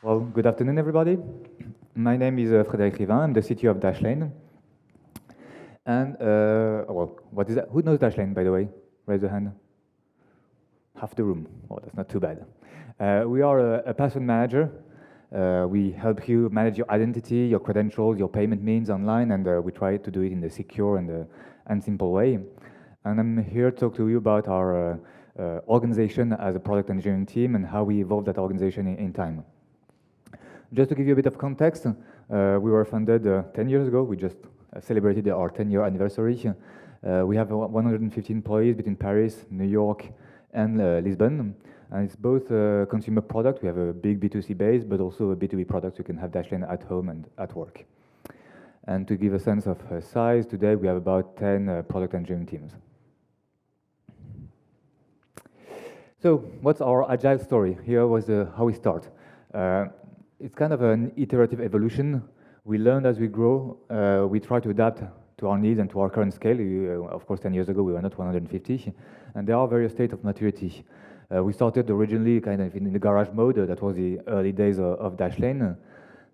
Well, good afternoon, everybody. My name is Frédéric Rivain. I'm the CTO of Dashlane. And, well, what is that? Who knows Dashlane, by the way? Raise your hand. Half the room. Oh, that's not too bad. We are a password manager. We help you manage your identity, your credentials, your payment means online, and we try to do it in a secure and simple way. And I'm here to talk to you about our organization as a product engineering team and how we evolved that organization in time. Just to give you a bit of context, we were founded 10 years ago. We just celebrated our 10-year anniversary. We have 150 employees between Paris, New York, and Lisbon. And it's both a consumer product. We have a big B2C base, but also a B2B product. You can have Dashlane at home and at work. And to give a sense of size, today we have about 10 product engineering teams. So what's our agile story? Here was how we start. It's kind of an iterative evolution. We learn as we grow. We try to adapt to our needs and to our current scale. Of course, 10 years ago, we were not 150. And there are various states of maturity. We started originally kind of in the garage mode. That was the early days of Dashlane.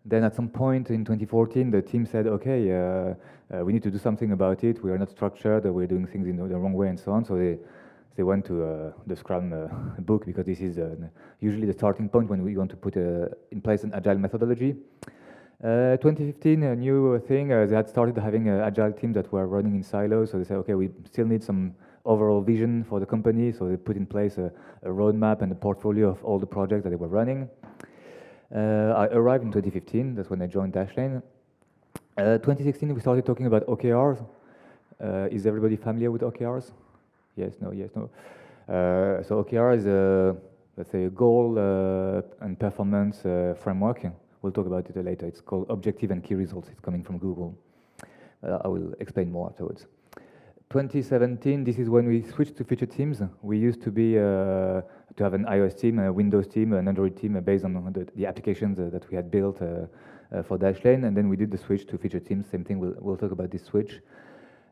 Then at some point in 2014, the team said, okay, we need to do something about it. We are not structured. We're doing things in the wrong way and so on. So they went to the Scrum book, because this is usually the starting point when we want to put in place an agile methodology. 2015, a new thing, they had started having agile teams that were running in silos. So they said, okay, we still need some overall vision for the company. So they put in place a roadmap and a portfolio of all the projects that they were running. I arrived in 2015. That's when I joined Dashlane. 2016, we started talking about OKRs. Is everybody familiar with OKRs? Yes, no, yes, no. So OKR is let's say, a goal and performance framework. We'll talk about it later. It's called Objective and Key Results. It's coming from Google. I will explain more afterwards. 2017, this is when we switched to feature teams. We used to be to have an iOS team, a Windows team, an Android team based on the applications that we had built for Dashlane, and then we did the switch to feature teams. Same thing. We'll talk about this switch.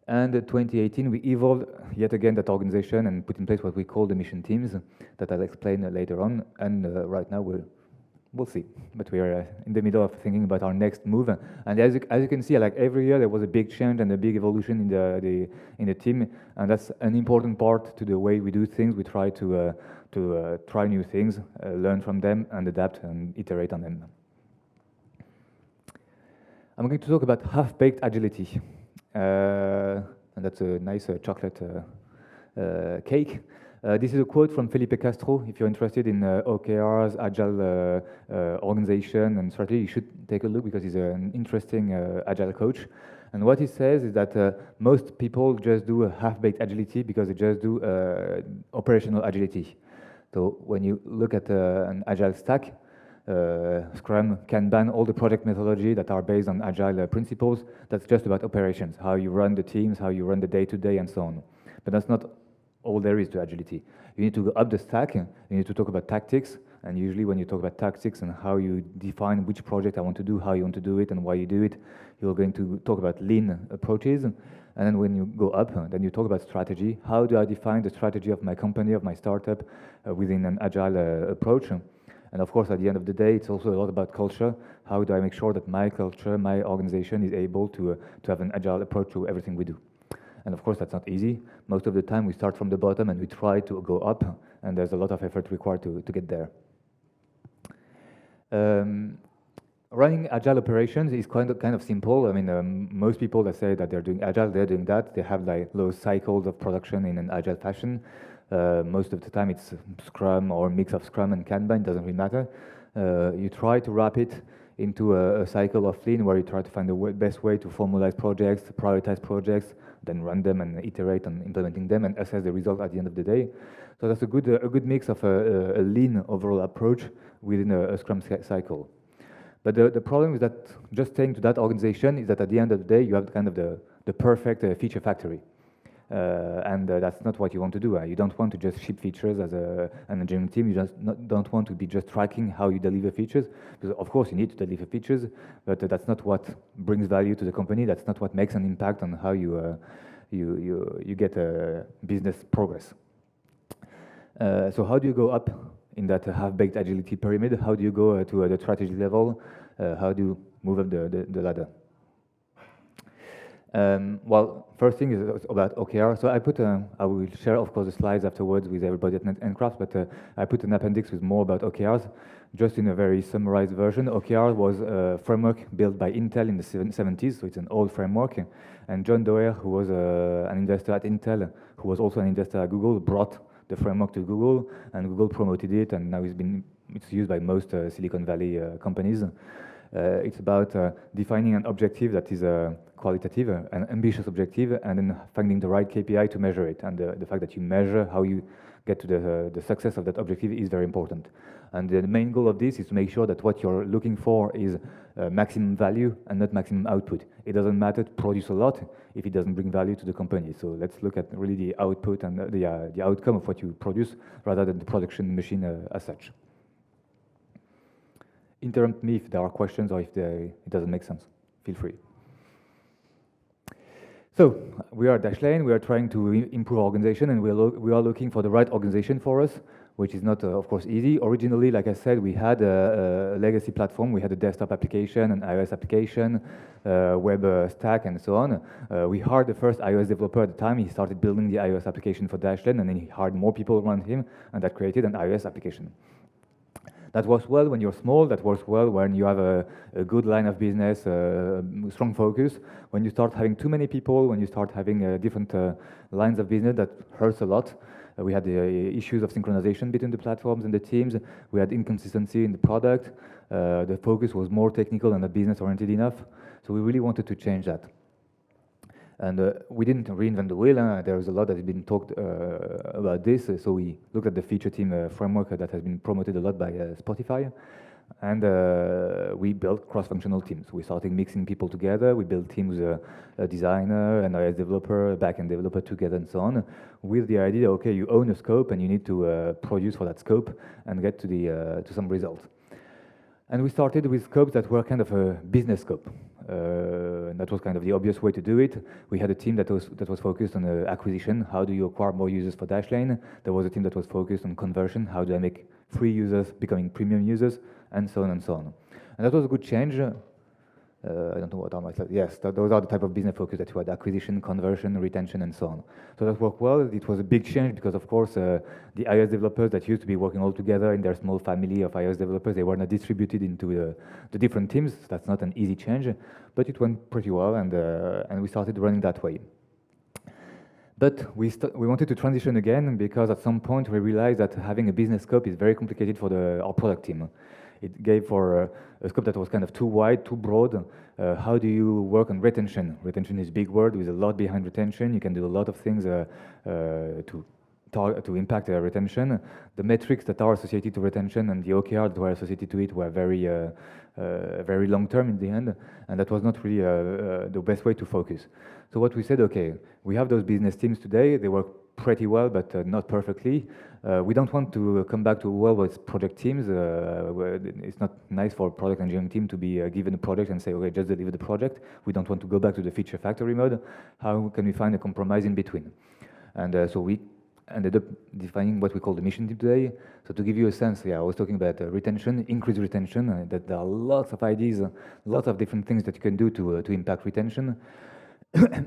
And 2018, we evolved yet again that organization and put in place what we call the mission teams that I'll explain later on. And right now we'll see, but we are in the middle of thinking about our next move. And as you can see, like every year there was a big change and a big evolution in the team, and that's an important part to the way we do things. We try to try new things, learn from them, and adapt and iterate on them. I'm going to talk about half-baked agility. And that's a nice chocolate cake. This is a quote from Felipe Castro. If you're interested in OKRs, agile organization and strategy, you should take a look, because he's an interesting agile coach. And what he says is that most people just do a half-baked agility because they just do operational agility. So when you look at an agile stack, Scrum, Kanban, all the project methodology that are based on agile principles, that's just about operations, how you run the teams, how you run the day-to-day, and so on. But that's not all there is to agility. You need to go up the stack, you need to talk about tactics, and usually when you talk about tactics and how you define which project I want to do, how you want to do it, and why you do it, you're going to talk about lean approaches. And then when you go up, then you talk about strategy. How do I define the strategy of my company, of my startup, within an agile approach? And of course, at the end of the day, it's also a lot about culture. How do I make sure that my culture, my organization is able to have an agile approach to everything we do? And of course, that's not easy. Most of the time, we start from the bottom and we try to go up, and there's a lot of effort required to get there. Running agile operations is kind of simple. I mean, most people that say that they're doing agile, they're doing that. They have like those cycles of production in an agile fashion. Most of the time it's Scrum or a mix of Scrum and Kanban, it doesn't really matter. You try to wrap it into a cycle of Lean, where you try to find the best way to formalize projects, prioritize projects, then run them and iterate on implementing them and assess the result at the end of the day. So that's a good mix of a Lean overall approach within a Scrum cycle. But the problem is that just staying to that organization is that at the end of the day, you have kind of the perfect feature factory. And that's not what you want to do. You don't want to just ship features as an engineering team. You just don't want to be just tracking how you deliver features, because of course you need to deliver features, but that's not what brings value to the company. That's not what makes an impact on how you get business progress. So how do you go up in that half-baked agility pyramid. How do you go to the strategy level? How do you move up the ladder? Well, first thing is about OKR. So I will share, of course, the slides afterwards with everybody at Ncraft, but I put an appendix with more about OKRs. Just in a very summarized version, OKR was a framework built by Intel in the 70s, so it's an old framework. And John Doerr, who was an investor at Intel, who was also an investor at Google, brought the framework to Google, and Google promoted it, and now it's used by most Silicon Valley companies. It's about defining an objective that is qualitative, an ambitious objective, and then finding the right KPI to measure it. And the fact that you measure how you get to the success of that objective is very important. And the main goal of this is to make sure that what you're looking for is maximum value and not maximum output. It doesn't matter to produce a lot if it doesn't bring value to the company. So let's look at really the output and the outcome of what you produce rather than the production machine as such. Interrupt me if there are questions or if it doesn't make sense. Feel free. So we are Dashlane. We are trying to improve our organization, and we are looking for the right organization for us, which is not, of course, easy. Originally, like I said, we had a legacy platform. We had a desktop application, an iOS application, web stack, and so on. We hired the first iOS developer at the time. He started building the iOS application for Dashlane, and then he hired more people around him, and that created an iOS application. That works well when you're small. That works well when you have a good line of business, strong focus. When you start having too many people, when you start having different lines of business, that hurts a lot. We had the issues of synchronization between the platforms and the teams. We had inconsistency in the product. The focus was more technical and not business-oriented enough. So we really wanted to change that. And we didn't reinvent the wheel. There was a lot that has been talked about this. So we looked at the feature team framework that has been promoted a lot by Spotify. And we built cross-functional teams. We started mixing people together. We built teams, a designer, an iOS developer, a backend developer together, and so on, with the idea, okay, you own a scope and you need to produce for that scope and get to some results. And we started with scopes that were kind of a business scope. That was kind of the obvious way to do it. We had a team that was focused on acquisition. How do you acquire more users for Dashlane? There was a team that was focused on conversion. How do I make free users becoming premium users? And so on and so on. And that was a good change. I don't know what are my slides. Yes, those are the type of business focus that you had: acquisition, conversion, retention, and so on. So that worked well. It was a big change because, of course, the iOS developers that used to be working all together in their small family of iOS developers, they were not distributed into the different teams. That's not an easy change, but it went pretty well, and we started running that way. But we wanted to transition again because at some point we realized that having a business scope is very complicated for our product team. It gave for a scope that was kind of too wide, too broad. How do you work on retention? Retention is a big word with a lot behind retention. You can do a lot of things to impact retention. The metrics that are associated to retention and the OKRs that were associated to it were very long term in the end, and that was not really the best way to focus. So what we said, okay, we have those business teams today. They work pretty well, but not perfectly. We don't want to come back to a world with project teams. It's not nice for a product engineering team to be given a project and say, okay, just deliver the project. We don't want to go back to the feature factory mode. How can we find a compromise in between? And so we ended up defining what we call the mission team today. So to give you a sense, I was talking about retention, increased retention, that there are lots of ideas, lots of different things that you can do to impact retention.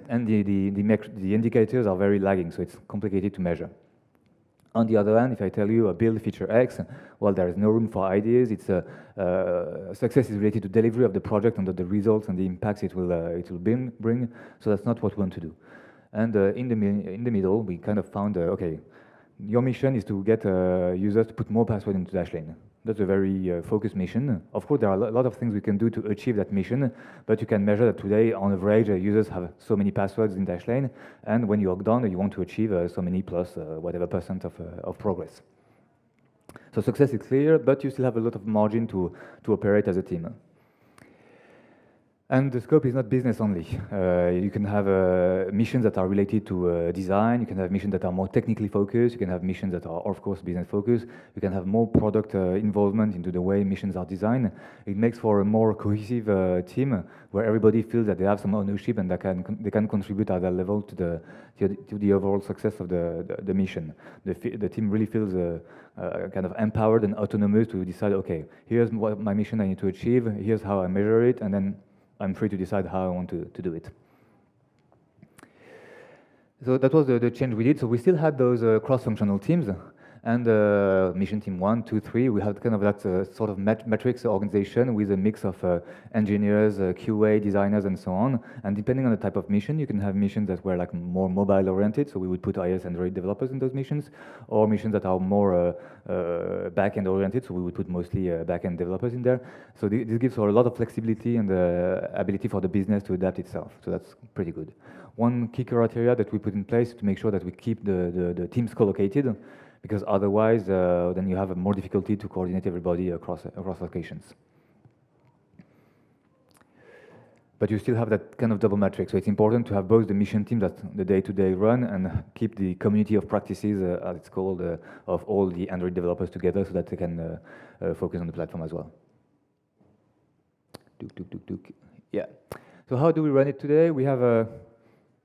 And the indicators are very lagging, so it's complicated to measure. On the other hand, if I tell you build feature X, well, there is no room for ideas. It's success is related to delivery of the project and the results and the impacts it will bring. So that's not what we want to do. And in the middle, we kind of found, okay, your mission is to get users to put more passwords into Dashlane. That's a very focused mission. Of course, there are a lot of things we can do to achieve that mission, but you can measure that today, on average, users have so many passwords in Dashlane, and when you're done, you want to achieve so many plus whatever % of progress. So success is clear, but you still have a lot of margin to operate as a team. And the scope is not business only. You can have missions that are related to design. You can have missions that are more technically focused. You can have missions that are, of course, business focused. You can have more product involvement into the way missions are designed. It makes for a more cohesive team where everybody feels that they have some ownership and they can contribute at that level to the overall success of the mission. The team really feels kind of empowered and autonomous to decide, okay, here's what my mission I need to achieve. Here's how I measure it, and then I'm free to decide how I want to do it. So that was the change we did. So we still had those cross-functional teams, and mission team 1, 2, 3, we had kind of that sort of metrics organization with a mix of engineers, QA, designers, and so on. And depending on the type of mission, you can have missions that were like more mobile-oriented, so we would put iOS and Android developers in those missions, or missions that are more back-end oriented, so we would put mostly back-end developers in there. So this gives a lot of flexibility and the ability for the business to adapt itself. So that's pretty good. One key criteria that we put in place to make sure that we keep the teams co-located, because otherwise then you have more difficulty to coordinate everybody across locations. But you still have that kind of double matrix, so it's important to have both the mission team that the day-to-day run and keep the community of practices, as it's called, of all the Android developers together so that they can focus on the platform as well. Yeah. So how do we run it today? We have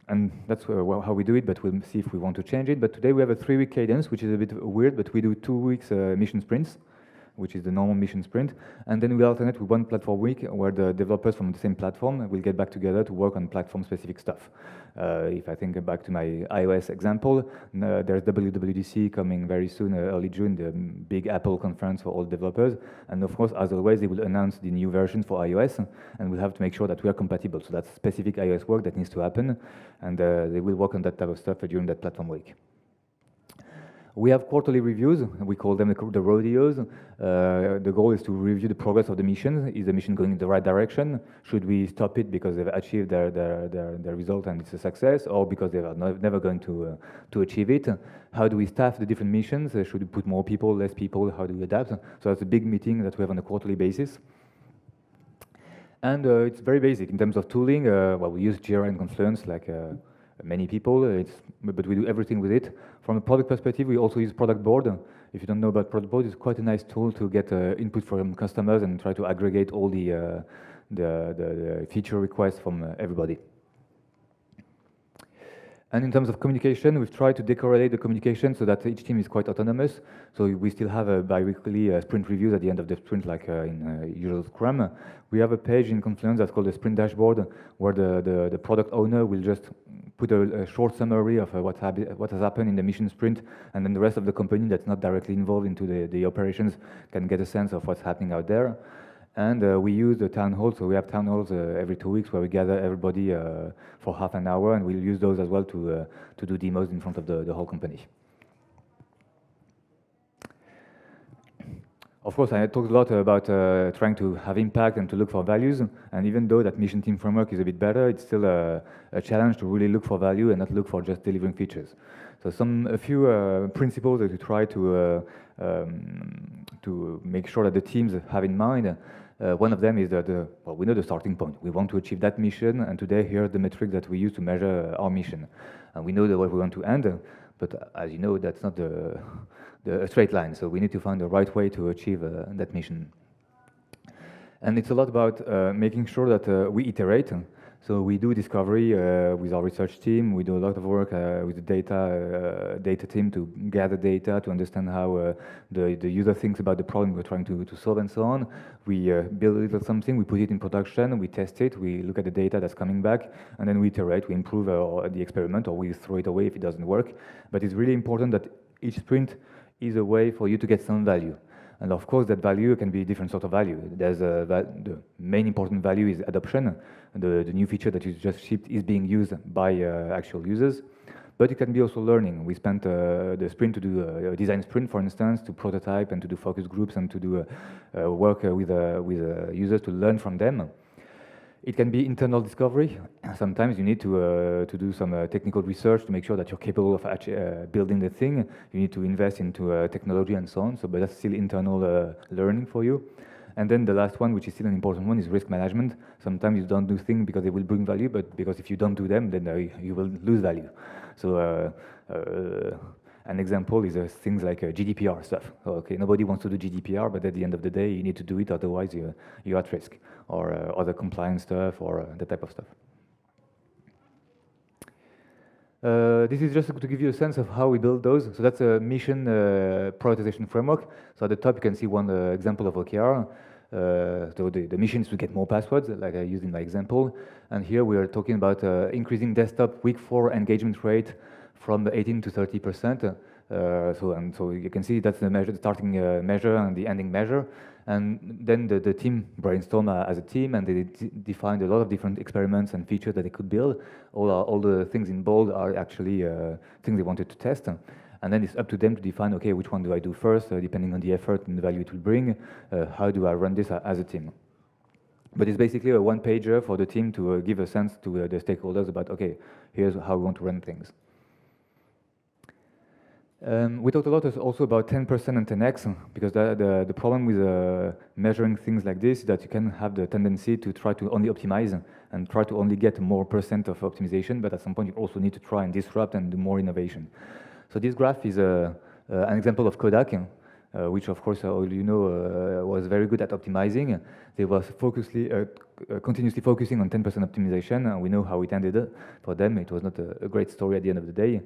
and that's how we do it, but we'll see if we want to change it. But today we have a 3-week cadence, which is a bit weird, but we do 2 weeks mission sprints, which is the normal mission sprint. And then we alternate with 1 platform week where the developers from the same platform will get back together to work on platform-specific stuff. If I think back to my iOS example, there's WWDC coming very soon, early June, the big Apple conference for all developers. And of course, as always, they will announce the new versions for iOS, and we'll have to make sure that we are compatible. So that's specific iOS work that needs to happen, and they will work on that type of stuff during that platform week. We have quarterly reviews. We call them the rodeos. The goal is to review the progress of the mission. Is the mission going in the right direction? Should we stop it because they've achieved their result and it's a success, or because they are never going to achieve it? How do we staff the different missions? Should we put more people, less people? How do we adapt? So that's a big meeting that we have on a quarterly basis. And it's very basic in terms of tooling. Well, we use Jira and Confluence like many people, but we do everything with it. From a product perspective, we also use Product Board. If you don't know about Product Board, it's quite a nice tool to get input from customers and try to aggregate all the feature requests from everybody. And in terms of communication, we've tried to decorrelate the communication so that each team is quite autonomous. So we still have a bi-weekly sprint reviews at the end of the sprint, like in usual Scrum. We have a page in Confluence that's called the Sprint Dashboard, where the product owner will just put a short summary of what has happened in the mission sprint, and then the rest of the company that's not directly involved into the operations can get a sense of what's happening out there. And we use the town hall, so we have town halls every 2 weeks where we gather everybody for half an hour, and we'll use those as well to do demos in front of the whole company. Of course, I talked a lot about trying to have impact and to look for values, and even though that mission team framework is a bit better, it's still a challenge to really look for value and not look for just delivering features. So a few principles that we try to make sure that the teams have in mind. One of them is that well, we know the starting point. We want to achieve that mission, and today here are the metrics that we use to measure our mission. And we know where we want to end, but as you know, that's not the straight line. So we need to find the right way to achieve that mission. And it's a lot about making sure that we iterate. So we do discovery with our research team. We do a lot of work with the data team to gather data, to understand how the user thinks about the problem we're trying to solve and so on. We build a little something, we put it in production, we test it, we look at the data that's coming back, and then we iterate, we improve the experiment, or we throw it away if it doesn't work. But it's really important that each sprint is a way for you to get some value. And of course, that value can be different sort of value. There's the main important value is adoption. The new feature that you just shipped is being used by actual users. But it can be also learning. We spent the sprint to do a design sprint, for instance, to prototype and to do focus groups and to do work with users to learn from them. It can be internal discovery. Sometimes you need to do some technical research to make sure that you're capable of actually building the thing. You need to invest into technology and so on. But that's still internal learning for you. And then the last one, which is still an important one, is risk management. Sometimes you don't do things because they will bring value, but because if you don't do them, then you will lose value. So an example is things like GDPR stuff. Okay, nobody wants to do GDPR, but at the end of the day, you need to do it, otherwise you're at risk. Or other compliance stuff, or that type of stuff. This is just to give you a sense of how we build those. So that's a mission prioritization framework. So at the top, you can see one example of OKR. So the mission is to get more passwords, like I used in my example. And here we are talking about increasing desktop week 4 engagement rate from 18 to 30%. So you can see that's the measure, the starting measure and the ending measure. And then the team brainstormed as a team, and they defined a lot of different experiments and features that they could build. All the things in bold are actually things they wanted to test. And then it's up to them to define, okay, which one do I do first, depending on the effort and the value it will bring. How do I run this as a team? But it's basically a one-pager for the team to give a sense to the stakeholders about, okay, here's how we want to run things. We talked a lot also about 10% and 10x, because the problem with measuring things like this is that you can have the tendency to try to only optimize and try to only get more % of optimization, but at some point you also need to try and disrupt and do more innovation. So this graph is an example of Kodak, which of course all you know was very good at optimizing. They was continuously focusing on 10% optimization, and we know how it ended for them. It was not a great story at the end of the day.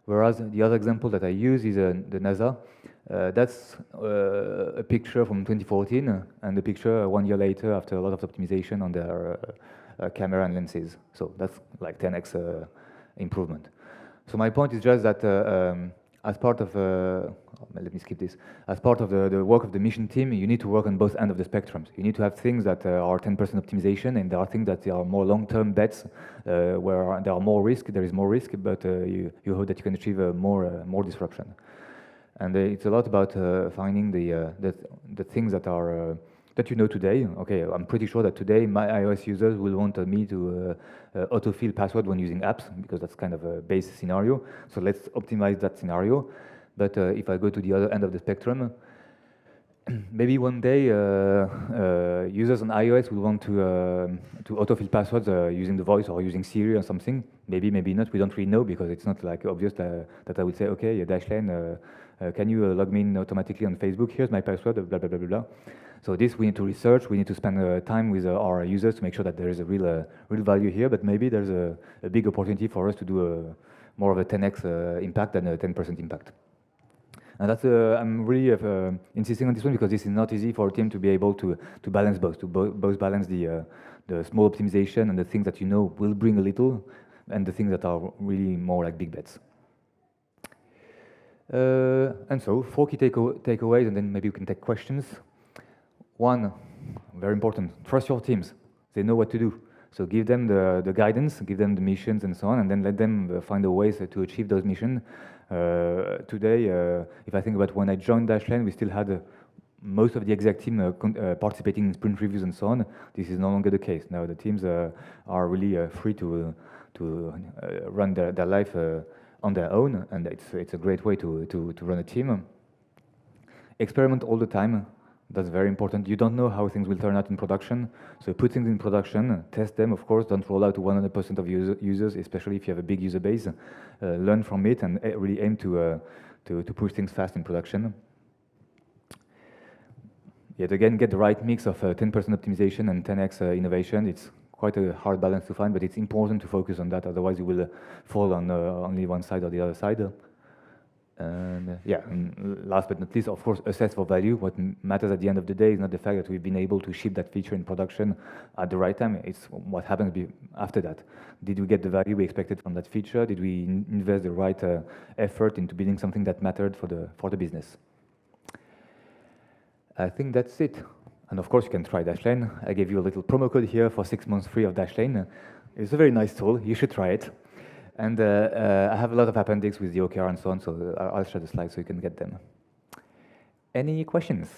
Whereas the other example that I use is the NASA. That's a picture from 2014, and the picture 1 year later after a lot of optimization on their camera and lenses. So that's like 10x improvement. So my point is just that as part of, let me skip this, as part of the work of the mission team, you need to work on both ends of the spectrums. You need to have things that are 10% optimization, and there are things that are more long-term bets, where there are more risk, there is more risk, but you hope that you can achieve more disruption. And it's a lot about finding the things that are that you know today. Okay, I'm pretty sure that today my iOS users will want me to autofill password when using apps, because that's kind of a base scenario. So let's optimize that scenario. But if I go to the other end of the spectrum, maybe one day users on iOS will want to autofill passwords using the voice or using Siri or something. Maybe, maybe not. We don't really know, because it's not like obvious that I would say, okay, Dashlane, can you log me in automatically on Facebook? Here's my password, blah, blah, blah, blah, blah. So this we need to research. We need to spend time with our users to make sure that there is a real value here. But maybe there's a big opportunity for us to do more of a 10x impact than a 10% impact. And that's I'm really insisting on this one, because this is not easy for a team to be able to balance both, to both balance the small optimization and the things that you know will bring a little, and the things that are really more like big bets. And so 4 key takeaways, and then maybe you can take questions. 1, very important, trust your teams. They know what to do. So give them the guidance, give them the missions and so on, and then let them find the ways to achieve those missions. Today, if I think about when I joined Dashlane, we still had most of the exec team participating in sprint reviews and so on. This is no longer the case. Now the teams are really free to run their life on their own, and it's a great way to run a team. Experiment all the time. That's very important. You don't know how things will turn out in production, so put things in production, test them, of course. Don't roll out to 100% of users, especially if you have a big user base. Learn from it and really aim to push things fast in production. Yet again, get the right mix of 10% optimization and 10x innovation. It's quite a hard balance to find, but it's important to focus on that. Otherwise, you will fall on only one side or the other side. And and last but not least, of course, assess for value. What matters at the end of the day is not the fact that we've been able to ship that feature in production at the right time. It's what happens after that. Did we get the value we expected from that feature? Did we invest the right effort into building something that mattered for the business? I think that's it. And of course, you can try Dashlane. I gave you a little promo code here for 6 months free of Dashlane. It's a very nice tool. You should try it. And I have a lot of appendix with the OKR and so on, so I'll share the slides so you can get them. Any questions?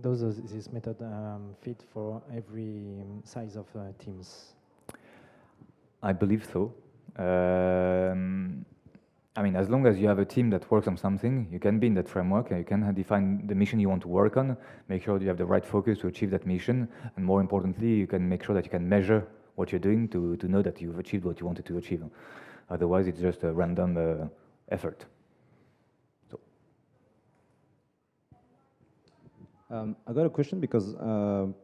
Does this method fit for every size of teams? I believe so. I mean, as long as you have a team that works on something, you can be in that framework, and you can define the mission you want to work on, make sure you have the right focus to achieve that mission, and more importantly, you can make sure that you can measure what you're doing to know that you've achieved what you wanted to achieve. Otherwise, it's just a random effort. So. I got a question because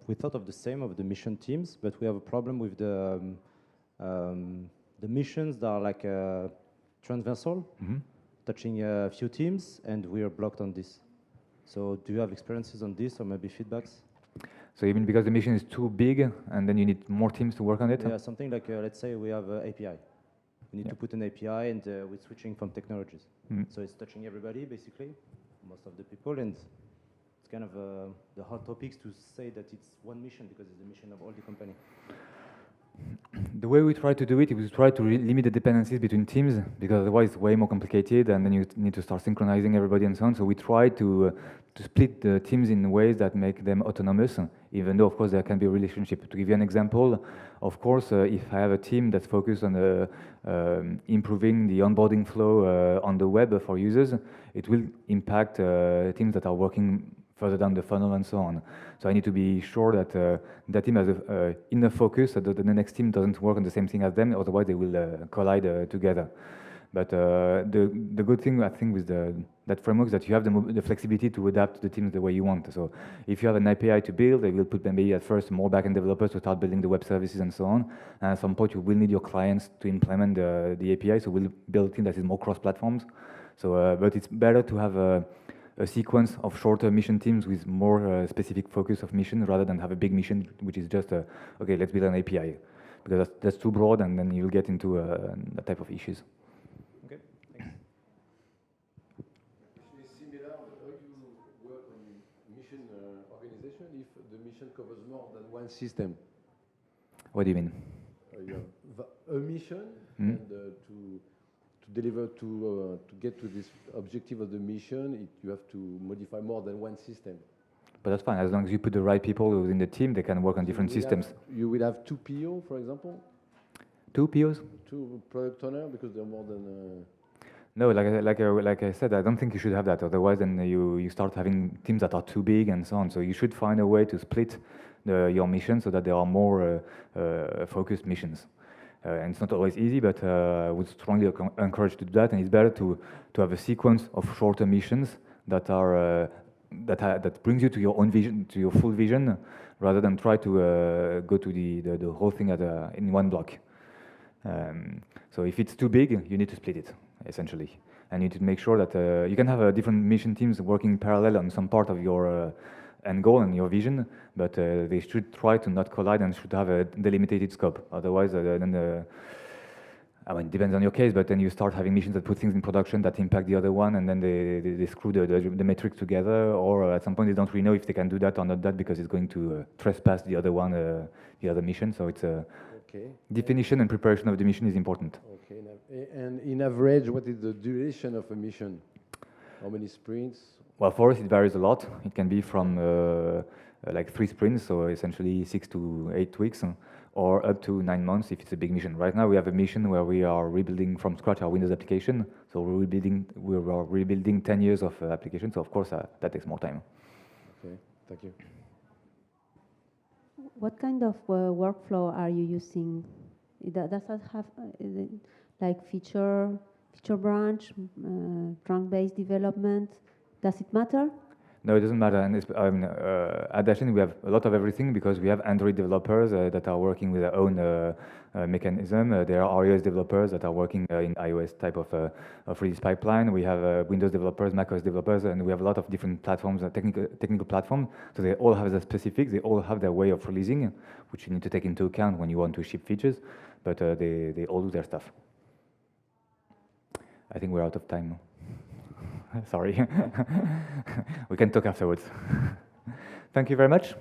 we thought of the same of the mission teams, but we have a problem with the missions that are like transversal, touching a few teams, and we are blocked on this. So do you have experiences on this or maybe feedbacks? So even because the mission is too big and then you need more teams to work on it? Yeah, something like, let's say we have an API. We need to put an API and we're switching from technologies. So it's touching everybody, basically, most of the people, and it's kind of the hot topics to say that it's one mission because it's the mission of all the company. The way we try to do it is we try to limit the dependencies between teams, because otherwise it's way more complicated and then you need to start synchronizing everybody and so on. So we try to split the teams in ways that make them autonomous, even though of course there can be a relationship. To give you an example, of course, if I have a team that's focused on improving the onboarding flow on the web for users, it will impact teams that are working further down the funnel and so on. So I need to be sure that that team has enough focus so that the next team doesn't work on the same thing as them, otherwise they will collide together. But the good thing, I think, with that framework is that you have the flexibility to adapt the teams the way you want. So if you have an API to build, they will put maybe at first more backend developers to start building the web services and so on. And at some point, you will need your clients to implement the API, so we'll build a team that is more cross-platforms. So, but it's better to have a sequence of shorter mission teams with more specific focus of mission rather than have a big mission which is just okay, let's build an API, because that's too broad and then you'll get into that type of issues. Okay, thanks. It's similar. How you work on mission organization if the mission covers more than one system? What do you mean? You have a mission and to deliver to get to this objective of the mission, you have to modify more than one system. But that's fine, as long as you put the right people within the team, they can work on different systems. You will have two PO, for example? Two POs? Two product owner, because they're more than... No, like I said, I don't think you should have that. Otherwise, then you start having teams that are too big and so on. So you should find a way to split your mission so that there are more focused missions. And it's not always easy, but I would strongly encourage to do that. And it's better to have a sequence of shorter missions that are that brings you to your own vision, to your full vision, rather than try to go to the whole thing in one block. So if it's too big, you need to split it, essentially. And you need to make sure that you can have different mission teams working parallel on some part of your end goal and your vision, but they should try to not collide and should have a delimited scope. Otherwise, then I mean, it depends on your case, but then you start having missions that put things in production that impact the other one, and then they screw the metrics together, or at some point they don't really know if they can do that or not that because it's going to trespass the other one, the other mission. So it's Okay. Definition and preparation of the mission is important. Okay, and in average, what is the duration of a mission? How many sprints? Well, for us, it varies a lot. It can be from like 3 sprints, so essentially 6 to 8 weeks, or up to 9 months if it's a big mission. Right now, we have a mission where we are rebuilding from scratch our Windows application. So we are rebuilding 10 years of application. So of course, that takes more time. Okay, thank you. What kind of workflow are you using? Does that have like feature branch, trunk-based development? Does it matter? No, it doesn't matter. And at Dashlane, we have a lot of everything because we have Android developers that are working with their own mechanism. There are iOS developers that are working in iOS type of release pipeline. We have Windows developers, macOS developers, and we have a lot of different platforms, technical platforms. So they all have their specifics. They all have their way of releasing, which you need to take into account when you want to ship features. But they all do their stuff. I think we're out of time. Sorry. We can talk afterwards. Thank you very much.